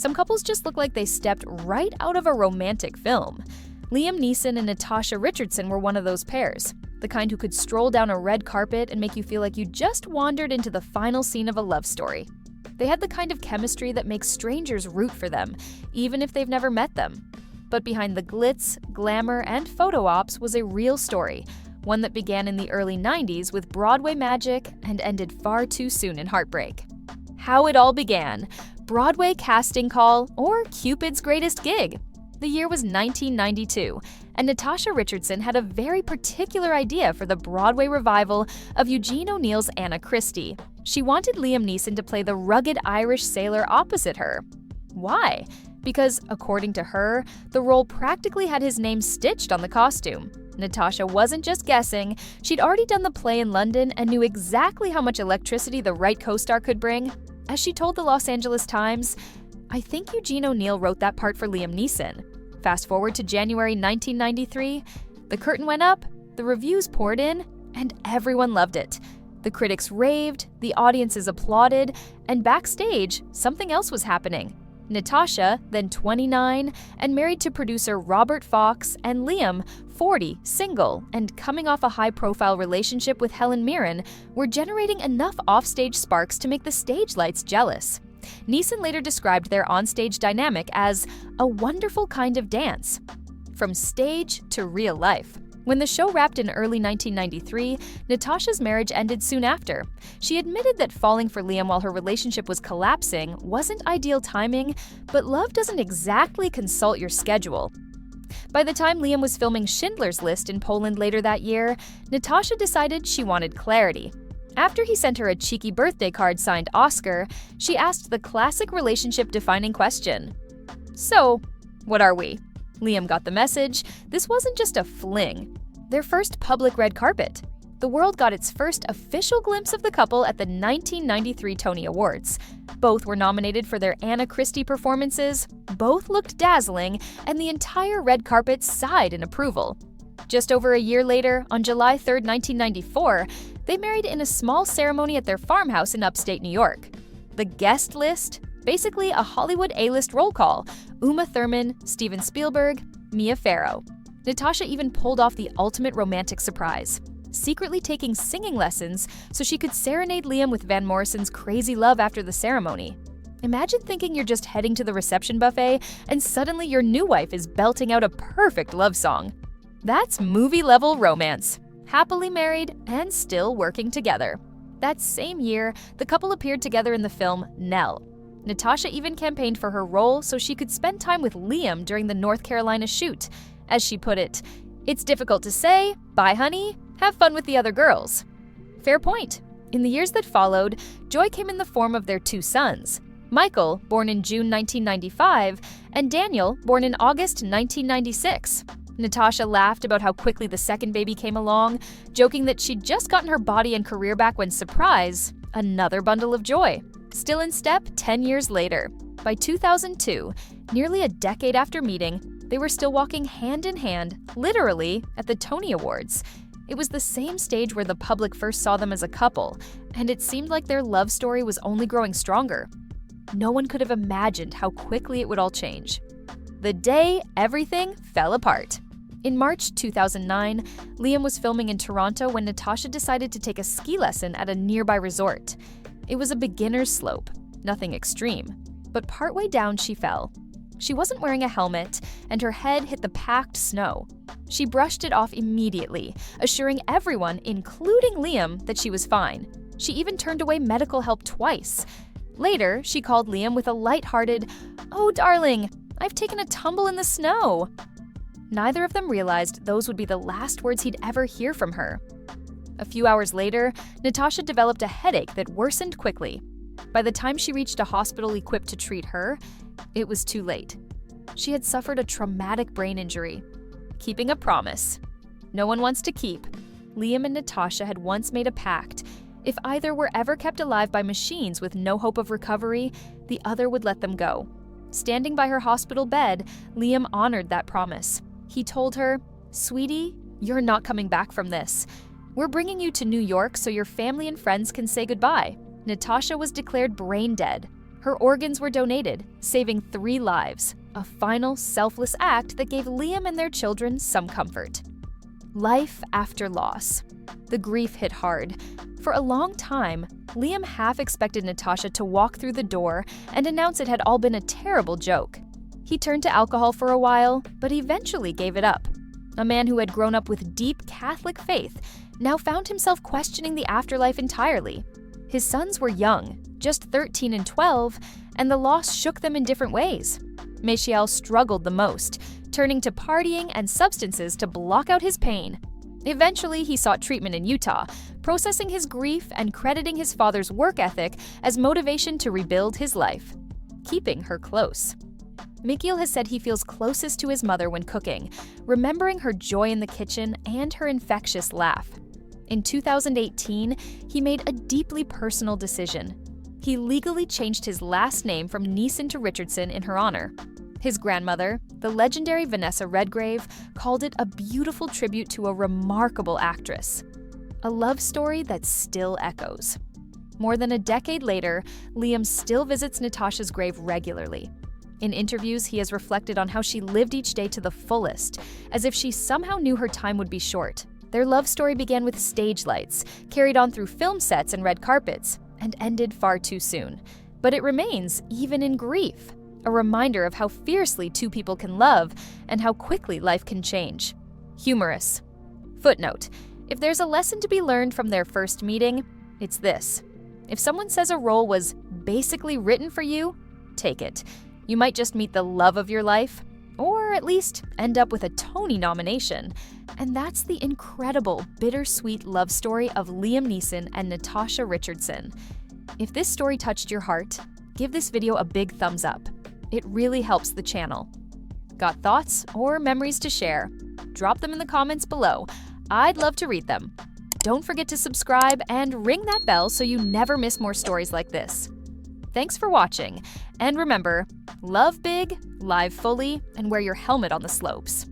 Some couples just look like they stepped right out of a romantic film. Liam Neeson and Natasha Richardson were one of those pairs, the kind who could stroll down a red carpet and make you feel like you just wandered into the final scene of a love story. They had the kind of chemistry that makes strangers root for them, even if they've never met them. But behind the glitz, glamour, and photo ops was a real story, one that began in the early 90s with Broadway magic and ended far too soon in heartbreak. How it all began: Broadway casting call or Cupid's greatest gig. The year was 1992, and Natasha Richardson had a very particular idea for the Broadway revival of Eugene O'Neill's Anna Christie. She wanted Liam Neeson to play the rugged Irish sailor opposite her. Why? Because, according to her, the role practically had his name stitched on the costume. Natasha wasn't just guessing, she'd already done the play in London and knew exactly how much electricity the right co-star could bring. As she told the Los Angeles Times, "I think Eugene O'Neill wrote that part for Liam Neeson." Fast forward to January 1993, the curtain went up, the reviews poured in, and everyone loved it. The critics raved, the audiences applauded, and backstage, something else was happening. Natasha, then 29, and married to producer Robert Fox, and Liam, 40, single, and coming off a high-profile relationship with Helen Mirren, were generating enough offstage sparks to make the stage lights jealous. Neeson later described their onstage dynamic as a wonderful kind of dance. From stage to real life. When the show wrapped in early 1993, Natasha's marriage ended soon after. She admitted that falling for Liam while her relationship was collapsing wasn't ideal timing, but love doesn't exactly consult your schedule. By the time Liam was filming Schindler's List in Poland later that year, Natasha decided she wanted clarity. After he sent her a cheeky birthday card signed Oscar, she asked the classic relationship-defining question. "So, what are we?" Liam got the message. This wasn't just a fling. Their first public red carpet. The world got its first official glimpse of the couple at the 1993 Tony Awards. Both were nominated for their Anna Christie performances, both looked dazzling, and the entire red carpet sighed in approval. Just over a year later, on July 3, 1994, they married in a small ceremony at their farmhouse in upstate New York. The guest list? Basically a Hollywood A-list roll call: Uma Thurman, Steven Spielberg, Mia Farrow. Natasha even pulled off the ultimate romantic surprise, secretly taking singing lessons so she could serenade Liam with Van Morrison's Crazy Love after the ceremony. Imagine thinking you're just heading to the reception buffet and suddenly your new wife is belting out a perfect love song. That's movie-level romance. Happily married and still working together. That same year, the couple appeared together in the film Nell. Natasha even campaigned for her role so she could spend time with Liam during the North Carolina shoot. As she put it, "It's difficult to say, bye honey, have fun with the other girls." Fair point. In the years that followed, joy came in the form of their two sons, Michael, born in June 1995, and Daniel, born in August 1996. Natasha laughed about how quickly the second baby came along, joking that she'd just gotten her body and career back when, surprise, another bundle of joy. Still in step 10 years later. By 2002, nearly a decade after meeting, they were still walking hand in hand, literally, at the Tony Awards. It was the same stage where the public first saw them as a couple, and it seemed like their love story was only growing stronger. No one could have imagined how quickly it would all change. The day everything fell apart. In March 2009, Liam was filming in Toronto when Natasha decided to take a ski lesson at a nearby resort. It was a beginner's slope, nothing extreme, but partway down she fell. She wasn't wearing a helmet, and her head hit the packed snow. She brushed it off immediately, assuring everyone, including Liam, that she was fine. She even turned away medical help twice. Later, she called Liam with a lighthearted, "Oh, darling, I've taken a tumble in the snow." Neither of them realized those would be the last words he'd ever hear from her. A few hours later, Natasha developed a headache that worsened quickly. By the time she reached a hospital equipped to treat her, it was too late. She had suffered a traumatic brain injury. Keeping a promise. No one wants to keep. Liam and Natasha had once made a pact. If either were ever kept alive by machines with no hope of recovery, the other would let them go. Standing by her hospital bed, Liam honored that promise. He told her, "Sweetie, you're not coming back from this. We're bringing you to New York so your family and friends can say goodbye." Natasha was declared brain dead. Her organs were donated, saving 3 lives, a final selfless act that gave Liam and their children some comfort. Life after loss. The grief hit hard. For a long time, Liam half expected Natasha to walk through the door and announce it had all been a terrible joke. He turned to alcohol for a while, but eventually gave it up. A man who had grown up with deep Catholic faith now found himself questioning the afterlife entirely. His sons were young, just 13 and 12, and the loss shook them in different ways. Michiel struggled the most, turning to partying and substances to block out his pain. Eventually, he sought treatment in Utah, processing his grief and crediting his father's work ethic as motivation to rebuild his life, keeping her close. Michiel has said he feels closest to his mother when cooking, remembering her joy in the kitchen and her infectious laugh. In 2018, he made a deeply personal decision. He legally changed his last name from Neeson to Richardson in her honor. His grandmother, the legendary Vanessa Redgrave, called it a beautiful tribute to a remarkable actress. A love story that still echoes. More than a decade later, Liam still visits Natasha's grave regularly. In interviews, he has reflected on how she lived each day to the fullest, as if she somehow knew her time would be short. Their love story began with stage lights, carried on through film sets and red carpets, and ended far too soon. But it remains, even in grief, a reminder of how fiercely 2 people can love and how quickly life can change. Humorous. Footnote: if there's a lesson to be learned from their first meeting, it's this. If someone says a role was basically written for you, take it. You might just meet the love of your life, or at least end up with a Tony nomination. And that's the incredible, bittersweet love story of Liam Neeson and Natasha Richardson. If this story touched your heart, give this video a big thumbs up. It really helps the channel. Got thoughts or memories to share? Drop them in the comments below. I'd love to read them. Don't forget to subscribe and ring that bell so you never miss more stories like this. Thanks for watching, and remember, love big, live fully, and wear your helmet on the slopes.